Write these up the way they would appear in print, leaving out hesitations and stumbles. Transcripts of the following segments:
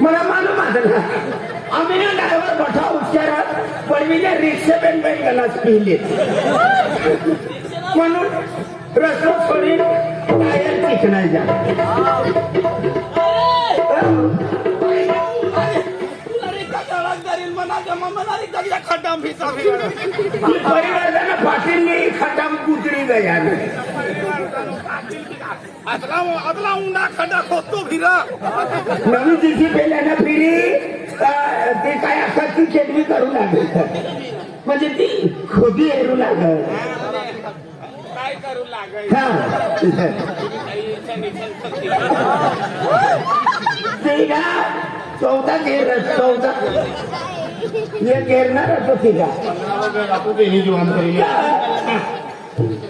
मला मालूम आहे आम्ही ना ड्रायव्हर मोठा उच्चारात पडवीच्या रिक्षा पेन गलास पिले म्हणून रस्ता सोडून टायर चिकनायचा परिवारानं पाटील खटाम कुतरी गया अदला उंडा खड्डा खोदतो फिरा नवीन तिची पेल्यानं फिरी ते काय असतात ती चटणी करू लागेल म्हणजे ती खोदी हेरू लागल काय करू लागेल ते का 14 घेर 14 ये घेरणार होतो ती का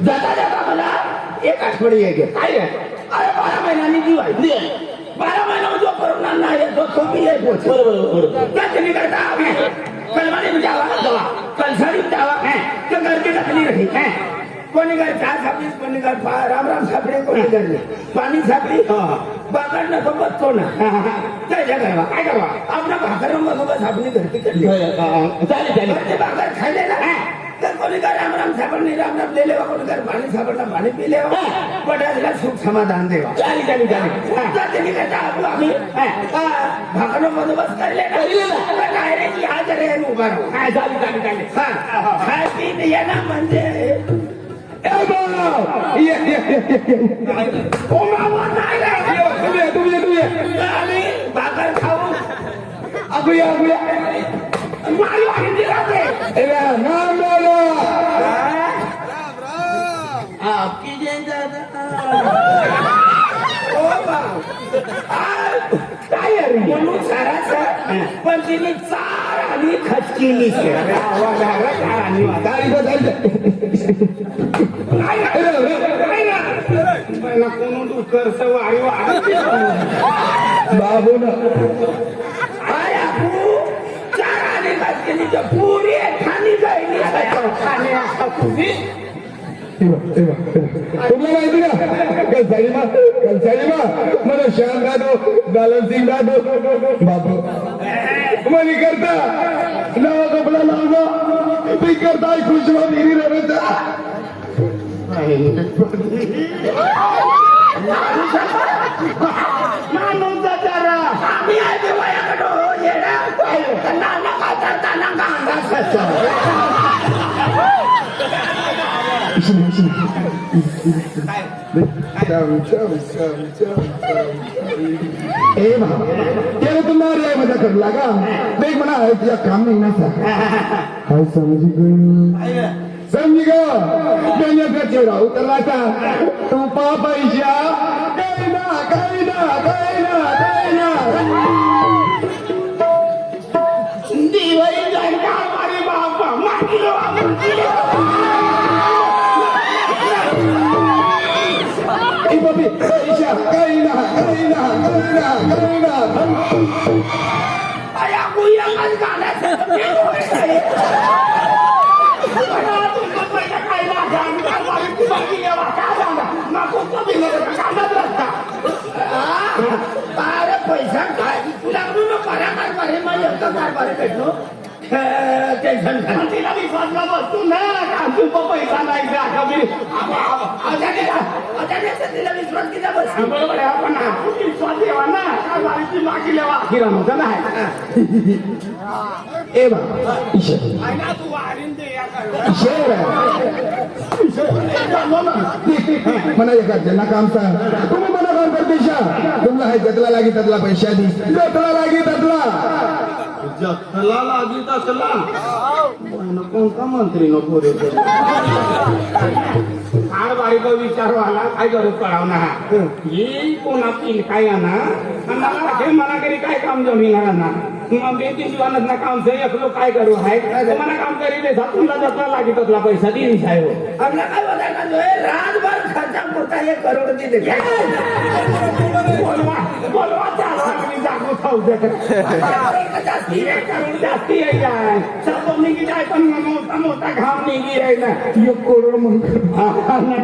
जाता जाता मला एक आठवडी आहे काय अरे 12 महिन्यांनी दिवाळी 12 महिना जो करोना नाही तो तुम्ही एक होत बरोबर त्याने करता कलमाने जावा जावा कलसारी जावा तो करके तकलीफ रही कोणी घर चहा सापडी कोणी घर राम राम सापडे कोणी घर पाणी सापडी बागड ना तो बसतो ना त्याच्या घरवा काय करवा आपला भाकर सोबत सापडी घरती करली चालेल चालेल बागड खायले ना तर कोणी घर राम राम सापडणे राम राम दिले कोणी घर पाणी सापडला पाणी पिले पटायला सुख समाधान देवा चालेल चालेल चालेल त्याने करता आम्ही भाकर बंदोबस्त करले ना काय रे की आज रे उभा राहू चालेल चालेल चालेल खाय पी ये ना म्हणजे भाकर खाऊ अगुया अगुया आपकी जय काय म्हणून सारा पण तिने चार आणि खचकिली बाबू ना चार आणि खचकिली पुरी ठाणी जाईल तुम्हाला माहिती का कलसाईमा मला श्याम दादो दालन सिंग दादो बाबू मनी करता नवा कपडा लावणं ती करता खुशवा दिली रवता मानूचा चारा आम्ही आहे वयाकडो येडा नाना खातात नाना अंदाज त्याला तुम्हाला मजा करू लागा देख म्हणा तुझ्या काम नाही ना काय समजी गो चेहरा उतरलाचा तू पैसा काही ना काही ना काही ना काही ना दिवाळी जाईल का मारे बापा मागिलो पैसा काही ना काही ना काही ना काही ना अया कुया काय गाण्याचं पैसा काय तुला कारभार माझ्या कारभार भेटलो टेन्शन तिला विश्वासला बसतो ना पैसा नाही तिला विश्वास किती बस बरोबर आहे आपण विश्वास देवा ना कारभारीची मागी लेवा हिरा नव्हता नाही ए बा तू वारीन दे म्हणा एका त्यांना काम सांग तुम्ही मला काम करतेशा तुम्हाला हे जतला लागी त्यातला पैसा दी जतला लागी त्यातला जतला लागी तसला कोणता मंत्री नको रे कारभारीचा विचार आला काय गरज पडावना ही कोणा तीन काय ना मला घरी काय काम जमीन ना मग बेती जीवनात ना काम से एकलो काय करू आहे मला काम करी दे तुला जतला लागी त्यातला पैसा दिन साहेब आपला काय बघायला जो रातभर खर्चा पुरता 1 करोड दिले बोलवा चालवा जागो खाऊ जास्ती 1 करोड जास्ती आहे सब निघी जाय पण मोठा मोठा घाम निघी आहे ना 1 करोड म्हणून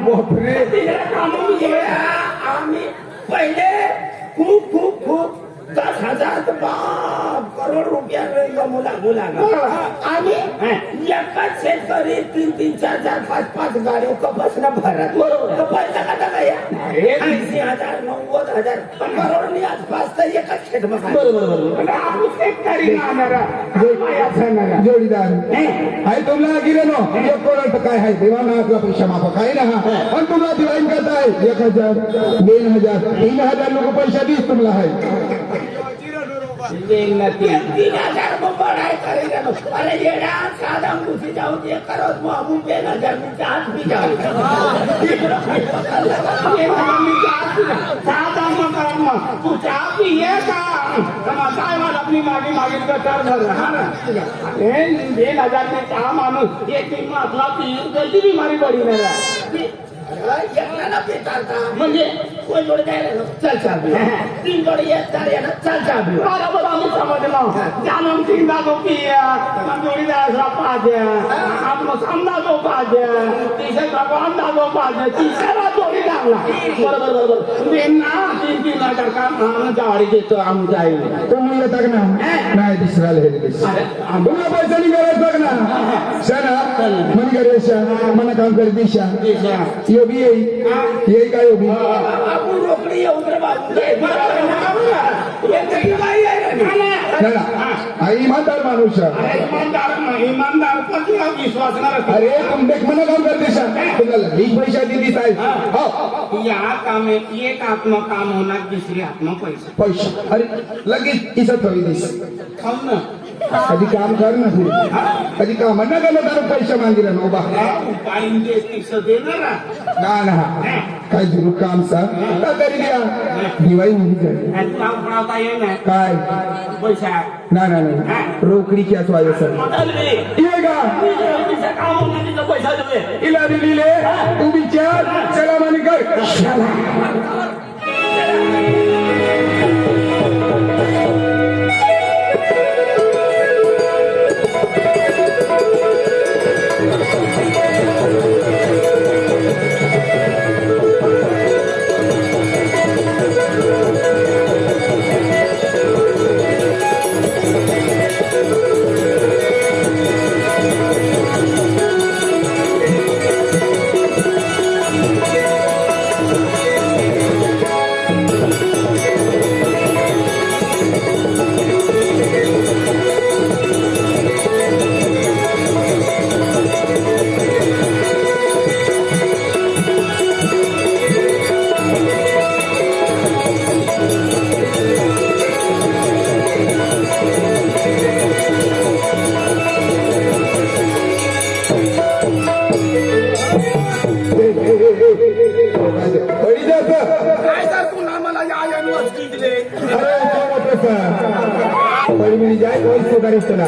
बापरे आम्ही पहिले खूप खूप खूप 10,000 तर बाप करोड रुपया मुला आणि एकाच शेतकरी 3-3, 4-4, 5-5 गाड्या कपासना भरत कपास टाका या 80,000, 90,000 करोडनी आसपास तर एकाच शेत जोडीदार आहे तुम्हाला गिरेनो एक करोड काय आहे देवा ना पैसा माफक आहे ना पण तुम्हाला दिवाळी करताय 1,000, 2,000, 3,000 लोक पैसा दीस तुम्हाला आहे 3,000 बडाय करेगा अरे येडा साधा घुसी जाऊ दे करत मग 2,000 मी हात भी जाऊ साधा मग तू चहा पिये का काय मला आपली मागे मागे गटार झाला 1,000 में चहा माणूस एक दिन आपला पी कशी बिमारी पडी नाही एकला पिता म्हणजे कोण जोडे जायला चल 3 जोडे येत ना चल बरोबर आम्ही समजलो जानम सिंगा को पिया जोड़ी दासरा पाद्या आपलो समजा को पाद्या तिसे भगवान दा को पाद्या तिसरा जोडी लागला बरोबर मेना 3,000 का जावाडी देतो आम जाईल तुम्ही येतात ना नाही दुसरा तुम्हाला पैसा नाही करायचं ना शाना मन करेशा मन काम कर दिशा यो भी यही काय हो भी आपण रोकडी येऊ रे बाबू ईमानदार माणूस ईमानदार पतीला विश्वास नाही अरे तुम देख मन काम कर दिशा तुम्हाला लीक पैसा दिली आहे या काम एक आत्म काम होणार दुसरी आत्म पैसा अरे लगेच इसत हवी दिस खाऊ ना कधी काम कर ना तू कधी काम ना केलं तर पैसे मागितलं ना उभा ना ना काय जरूर काम सांग तरी द्या दिवाळी म्हणजे काय पैसा ना ना ना रोकडी क्या स्वाय सर ये का पैसा देवे इला दिलीले तू विचार चला मानी कर जाए कोई सुधारित चला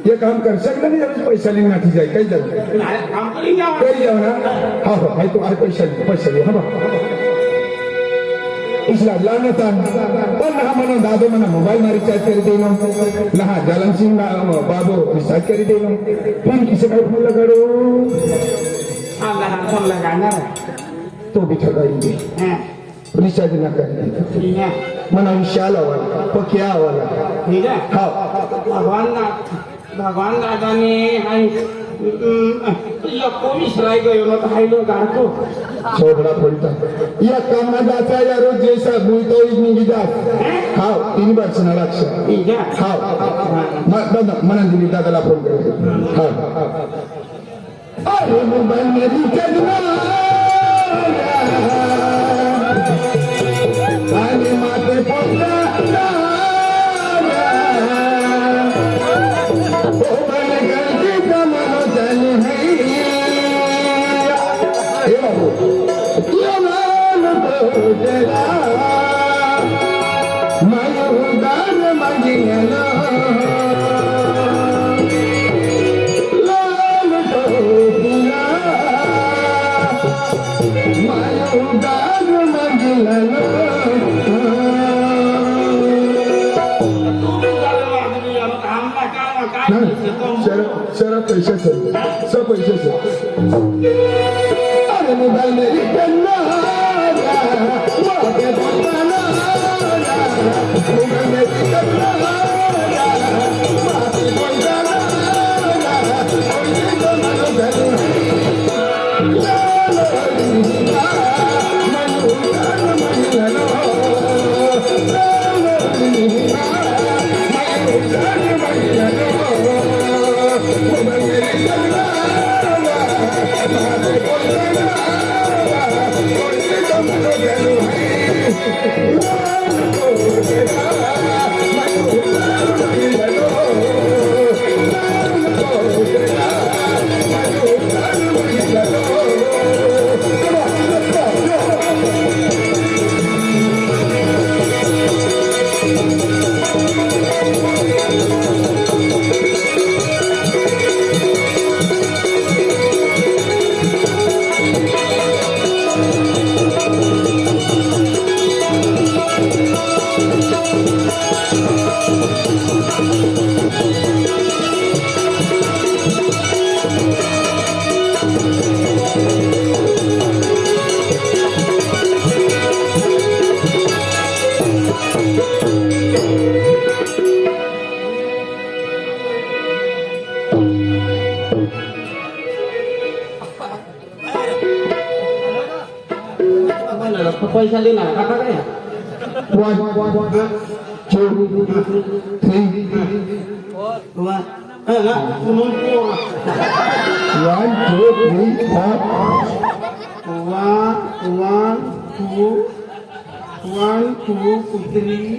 ये काम कर सकता नहीं जब पैसा लेना थी जाए कई जगह करी जाओ ना हाँ भाई तो आज पैसा ले हाँ इसला लाना था और ना मनो दादो मना मोबाइल में रिचार्ज कर देना ना जालन सिंह ना बाबू रिचार्ज कर देना फिर किसी का फोन लगा दो फोन लगाना तो भी ठगाएंगे रिचार्ज ना करेंगे मना विशाल वाला पक्या वाला ठीक है हाँ भगवान दादा ने पोलीस राय गयो ना तो हाई लोग गाड़को छोड़ना पड़ता यह काम ना जाता है यारो जैसा बोलता है इतनी जात हाँ 3 वर्ष ना लक्ष्य हाँ मना दिली दादा फोन कर हाँ अरे मोबाइल में रिचार्ज ना आने माते पोता ओ बने गलती का मनो जल है ए बाबू ये मान तो तेरा मयूदार मंगिया लाल तो दिया मयूदार मंगिया शरद पैशाचं सब पैशाचं अरे मोबाईल मेरी कन्ना मोबाईल मेरी कन्ना पैसा देणार काका काय 1 2 3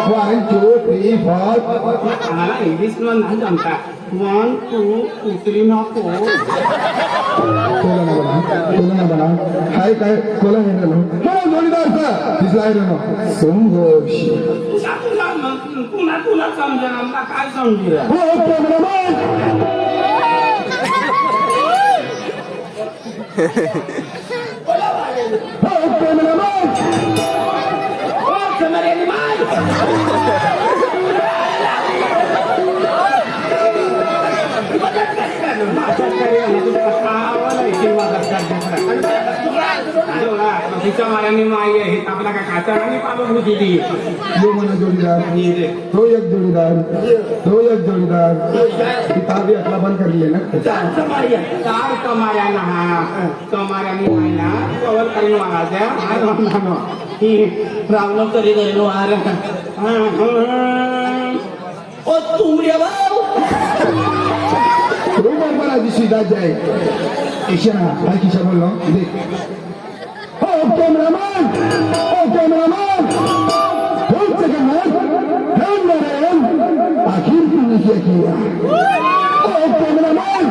1 2 3 4 इंग्लिश में नहीं जानता 1 2 3 ना कोला ना बना हाय काय कोला हे ना कोला जोडीदार सा दिसला आहे ना संघर्ष तुला समजा आमला काय समजूया हो कॅमेरामॅन हो कॅमेरामॅन ओ समरेनी माय तिच्या मायाने माई आहे आपला का काचाराने पालक होती ती यो मला जोडीदार तो एक जोडीदार किताबी अकला बंद कर लिए ना चार कमाया ना कमायाने मायना कवर करीन वागायच्या ही रावलं तरी गैलो आर ओ तुमरे भाऊ रोबर पर आज सीधा जाए इशारा भाई किसा बोल रहा हूँ देख ओ कैमरामैन एक सेकंड मैन आखिर तुमने क्या किया ओ कैमरामैन